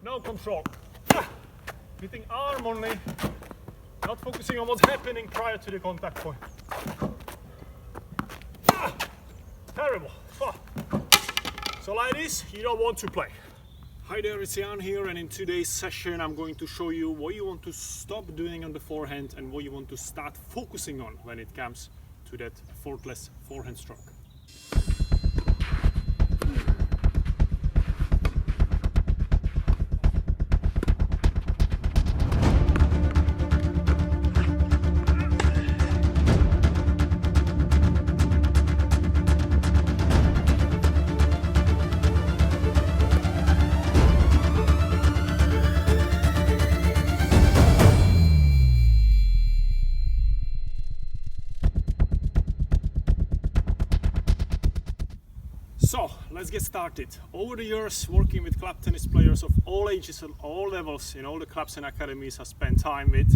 no control. Hitting arm only, not focusing on what's happening prior to the contact point. Terrible. So like this, you don't want to play. Hi there, it's Jan here, and in today's session I'm going to show you what you want to stop doing on the forehand and what you want to start focusing on when it comes to that effortless forehand stroke. So let's get started. Over the years, working with club tennis players of all ages and all levels in all the clubs and academies I spent time with,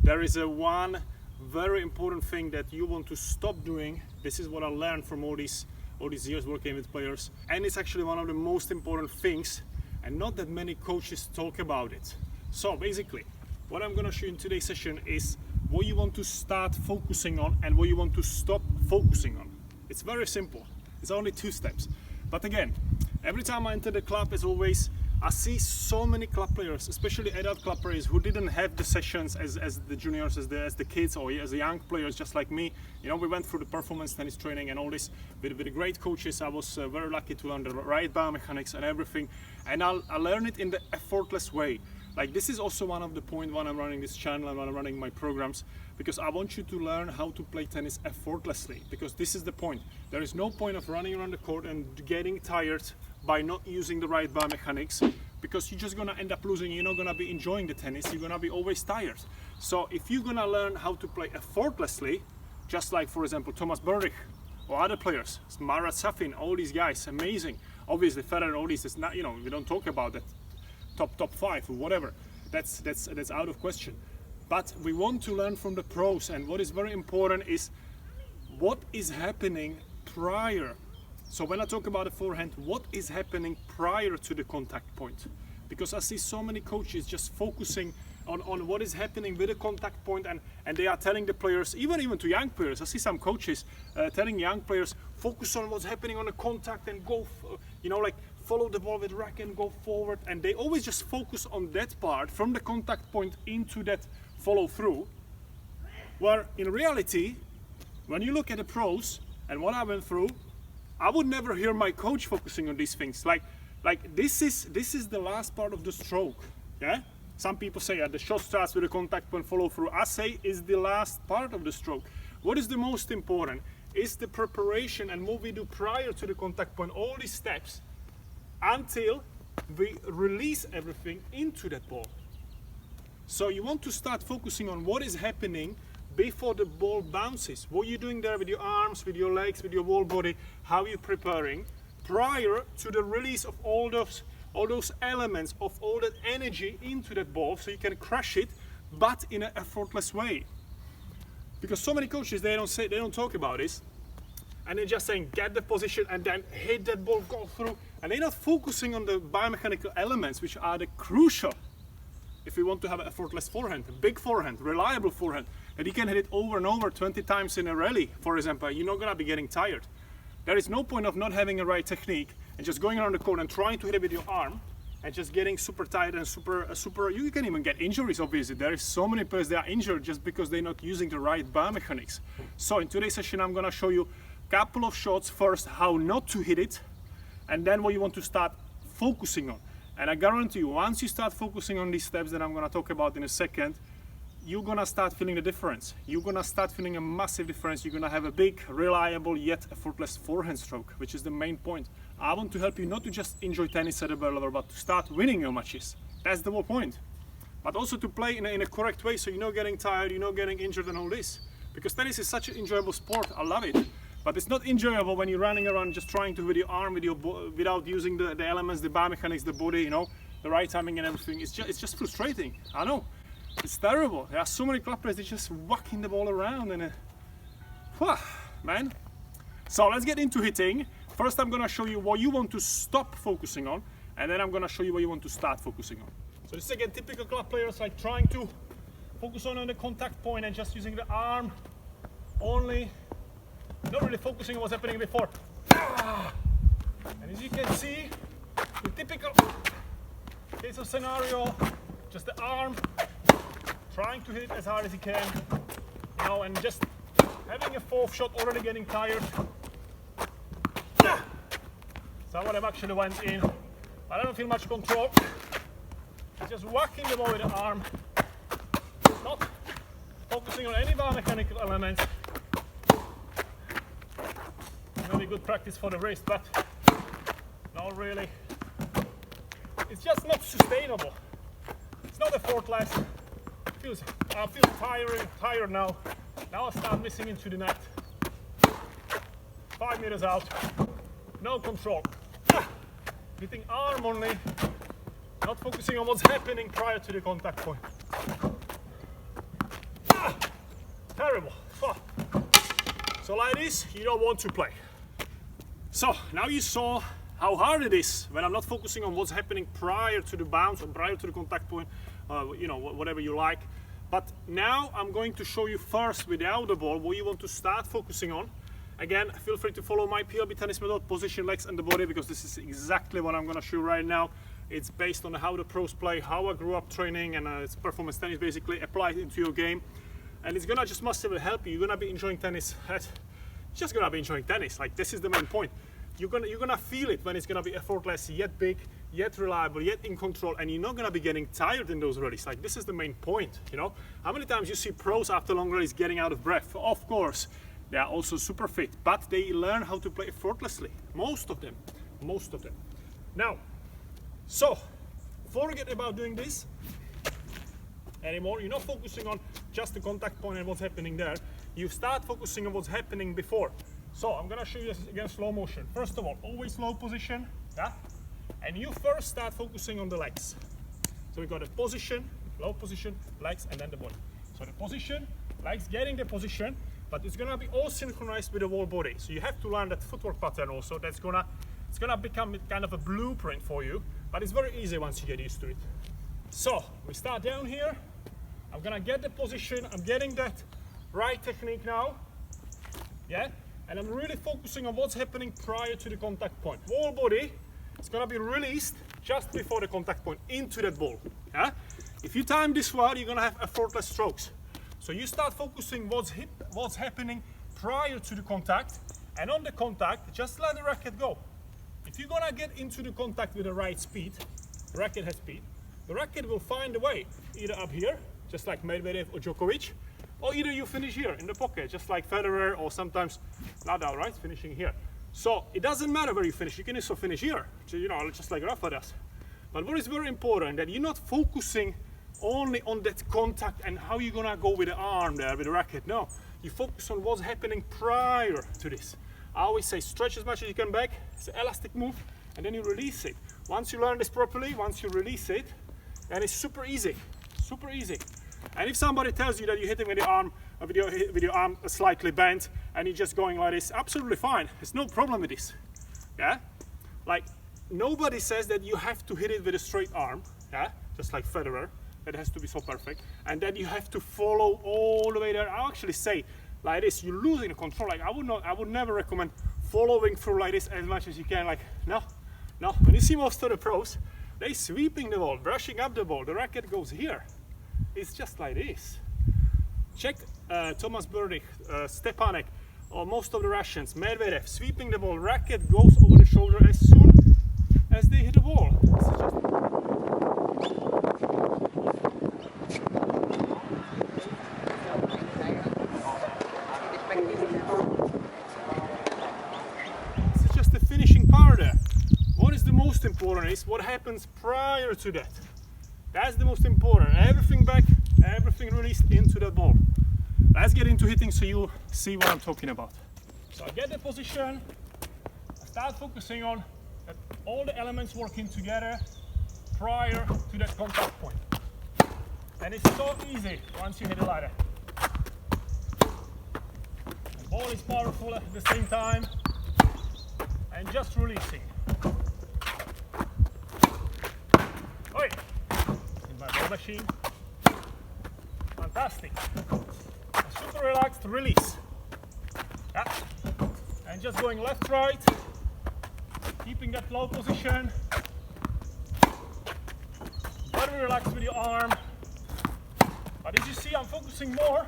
there is one very important thing that you want to stop doing. This is what I learned from all these years working with players, and it's actually one of the most important things, and not that many coaches talk about it. So basically, what I'm going to show you in today's session is what you want to start focusing on and what you want to stop focusing on. It's very simple. It's only 2 steps. But again, every time I enter the club, as always, I see so many club players, especially adult club players, who didn't have the sessions as the juniors, as the kids, or as the young players, just like me. You know, we went through the performance tennis training and all this with the great coaches. I was very lucky to learn the right biomechanics and everything. And I learned it in the effortless way. Like, this is also one of the points when I'm running this channel and when I'm running my programs, because I want you to learn how to play tennis effortlessly, because this is the point. There is no point of running around the court and getting tired by not using the right biomechanics, because you're just gonna end up losing. You're not gonna be enjoying the tennis. You're gonna be always tired. So if you're gonna learn how to play effortlessly, just like, for example, Thomas Berdych or other players, Marat Safin, all these guys, amazing. Obviously Federer, all these, it's not, you know, we don't talk about that top 5 or whatever. That's out of question. But we want to learn from the pros, and what is very important is what is happening prior. So when I talk about the forehand, what is happening prior to the contact point? Because I see so many coaches just focusing on what is happening with the contact point, and they are telling the players, even to young players. I see some coaches telling young players, focus on what's happening on the contact and go, like follow the ball with rack and go forward. And they always just focus on that part from the contact point into that follow through. Where in reality, when you look at the pros and what I went through, I would never hear my coach focusing on these things. Like this is the last part of the stroke. Yeah. Some people say the shot starts with a contact point follow through. I say is the last part of the stroke. What is the most important is the preparation and what we do prior to the contact point, all these steps, until we release everything into that ball. So you want to start focusing on what is happening before the ball bounces. What you're doing there with your arms, with your legs, with your whole body, how you're preparing prior to the release of all those elements, of all that energy into that ball, so you can crush it, but in an effortless way. Because so many coaches, they don't talk about this, and they're just saying get the position and then hit that ball, go through, and they're not focusing on the biomechanical elements, which are the crucial if we want to have an effortless forehand, a big forehand, reliable forehand, and you can hit it over and over 20 times in a rally, for example. You're not gonna be getting tired. There is no point of not having a right technique and just going around the court and trying to hit it with your arm and just getting super tired and super. You can even get injuries, obviously. There is so many players that are injured just because they're not using the right biomechanics. So in today's session, I'm gonna show you a couple of shots. First, how not to hit it, and then what you want to start focusing on. And I guarantee you, once you start focusing on these steps that I'm gonna talk about in a second, you're gonna start feeling the difference. You're gonna start feeling a massive difference. You're gonna have a big, reliable, yet effortless forehand stroke, which is the main point. I want to help you not to just enjoy tennis at a better level, but to start winning your matches. That's the whole point. But also to play in a correct way, so you're not getting tired, you're not getting injured and all this. Because tennis is such an enjoyable sport, I love it. But it's not enjoyable when you're running around just trying to with your arm, without using the elements, the biomechanics, the body, the right timing and everything. It's just frustrating. I know. It's terrible. There are so many club players that just whacking the ball around and man. So let's get into hitting. First I'm gonna show you what you want to stop focusing on, and then I'm gonna show you what you want to start focusing on. So this is again typical club players, like trying to focus on the contact point and just using the arm only, not really focusing on what's happening before. And as you can see, the typical case of scenario, just the arm trying to hit it as hard as he can, you know, and just having a fourth shot already getting tired. Some of them actually went in, but I don't feel much control. Just whacking the ball with the arm, not focusing on any biomechanical elements. Maybe good practice for the wrist, but not really. It's just not sustainable. It's not effortless. I feel tired now. Now I start missing into the net. 5 meters out, no control. Hitting arm only, not focusing on what's happening prior to the contact point. Terrible. So like this, you don't want to play. So now you saw how hard it is when I'm not focusing on what's happening prior to the bounce or prior to the contact point, you know, whatever you like. But now I'm going to show you first without the ball what you want to start focusing on. Again, feel free to follow my PLB tennis method, position, legs and the body, because this is exactly what I'm going to show you right now. It's based on how the pros play, how I grew up training, and it's performance tennis basically applied into your game. And it's going to just massively help you. You're going to be enjoying tennis. Just going to be enjoying tennis. Like, this is the main point. You're gonna feel it when it's going to be effortless, yet big, yet reliable, yet in control, and you're not going to be getting tired in those rallies. Like, this is the main point, you know? How many times you see pros after long rallies getting out of breath? Of course. They are also super fit, but they learn how to play effortlessly. Most of them. Now, so forget about doing this anymore. You're not focusing on just the contact point and what's happening there. You start focusing on what's happening before. So I'm gonna show you this again, slow motion. First of all, always low position, yeah? And you first start focusing on the legs. So we got a position, low position, legs, and then the body. So the position, legs, getting the position, but it's gonna be all synchronized with the whole body. So you have to learn that footwork pattern also. It's gonna become kind of a blueprint for you, but it's very easy once you get used to it. So we start down here. I'm gonna get the position. I'm getting that right technique now. Yeah, and I'm really focusing on what's happening prior to the contact point. Whole body is gonna be released just before the contact point into that ball. Yeah, if you time this well, you're gonna have effortless strokes. So you start focusing what's happening prior to the contact, and on the contact, just let the racket go. If you're gonna get into the contact with the right speed, the racket has speed, the racket will find a way, either up here, just like Medvedev or Djokovic, or either you finish here in the pocket, just like Federer, or sometimes Nadal, right, finishing here. So it doesn't matter where you finish, you can also finish here, you know, just like Rafa does. But what is very important, that you're not focusing only on that contact and how you're gonna go with the arm there, with the racket. No, you focus on what's happening prior to this. I always say stretch as much as you can back, it's an elastic move, and then you release it. Once you learn this properly, once you release it, then it's super easy, super easy. And if somebody tells you that you're hitting with your arm slightly bent and you're just going like this, absolutely fine, there's no problem with this. Yeah, like nobody says that you have to hit it with a straight arm, yeah, just like Federer. That has to be so perfect, and then you have to follow all the way there. I actually say like this, you're losing the control. Like I would never recommend following through like this as much as you can. Like no. When you see most of the pros, they sweeping the ball, brushing up the ball. The racket goes here. It's just like this. Check Thomas Berdych, Stepanek, or most of the Russians. Medvedev sweeping the ball. Racket goes over the shoulder as soon as they hit the ball. Most important is what happens prior to that. That's the most important. Everything back, everything released into the ball. Let's get into hitting so you see what I'm talking about. So I get the position, I start focusing on that all the elements working together prior to that contact point. And it's so easy once you hit it like that. The ball is powerful at the same time, and just releasing. machine. Fantastic. A super relaxed release. Yeah. And just going left, right, keeping that low position. Very relaxed with your arm. But as you see, I'm focusing more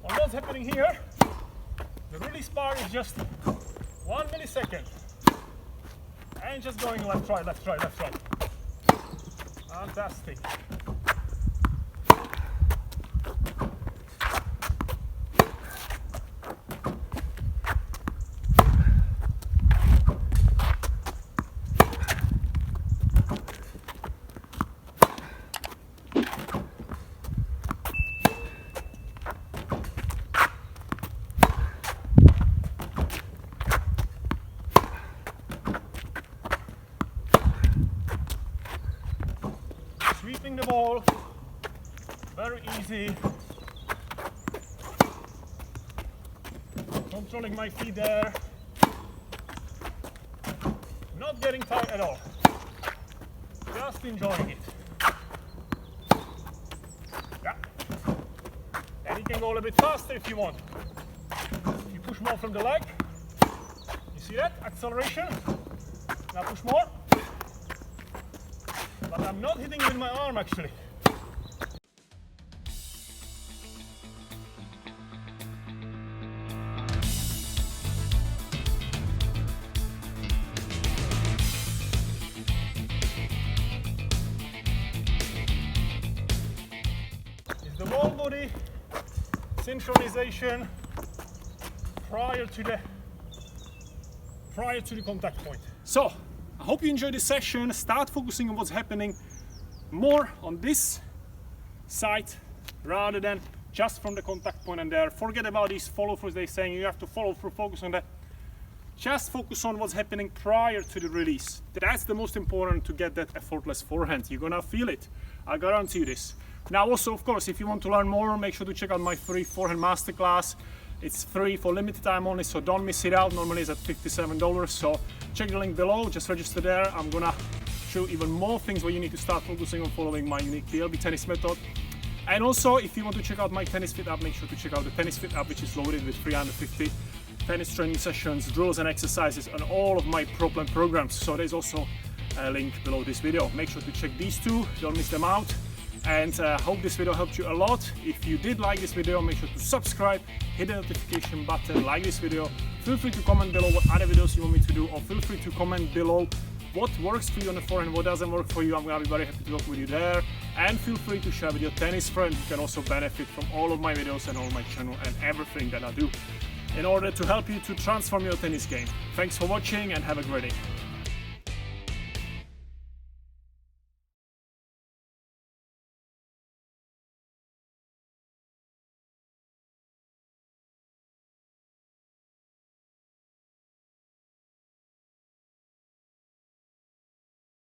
on what's happening here. The release bar is just 1 millisecond. And just going left, right, left, right, left, right. Fantastic. Sweeping the ball, very easy. Controlling my feet there. Not getting tired at all. Just enjoying it. Yeah. And you can go a little bit faster if you want. You push more from the leg. You see that? Acceleration. Now push more. But I'm not hitting with my arm actually. It's the whole body synchronization prior to the contact point. So, I hope you enjoyed this session. Start focusing on what's happening more on this side rather than just from the contact point and there. Forget about these follow-throughs they're saying you have to follow through, focus on that. Just focus on what's happening prior to the release. That's the most important to get that effortless forehand. You're gonna feel it. I guarantee you this. Now also, of course, if you want to learn more, make sure to check out my free forehand masterclass. It's free for limited time only, so don't miss it out. Normally it's at $57, so check the link below, just register there. I'm gonna show even more things where you need to start focusing on following my unique PLB tennis method. And also, if you want to check out my Tennis Fit app, make sure to check out the Tennis Fit app, which is loaded with 350 tennis training sessions, drills and exercises, and all of my problem programs. So there's also a link below this video. Make sure to check these two, don't miss them out. And hope this video helped you a lot. If you did like this video, make sure to subscribe, hit the notification button, like this video. Feel free to comment below what other videos you want me to do, or feel free to comment below what works for you on the forehand, what doesn't work for you. I'm gonna be very happy to work with you there. And feel free to share with your tennis friends who can also benefit from all of my videos and all my channel and everything that I do in order to help you to transform your tennis game. Thanks for watching and have a great day.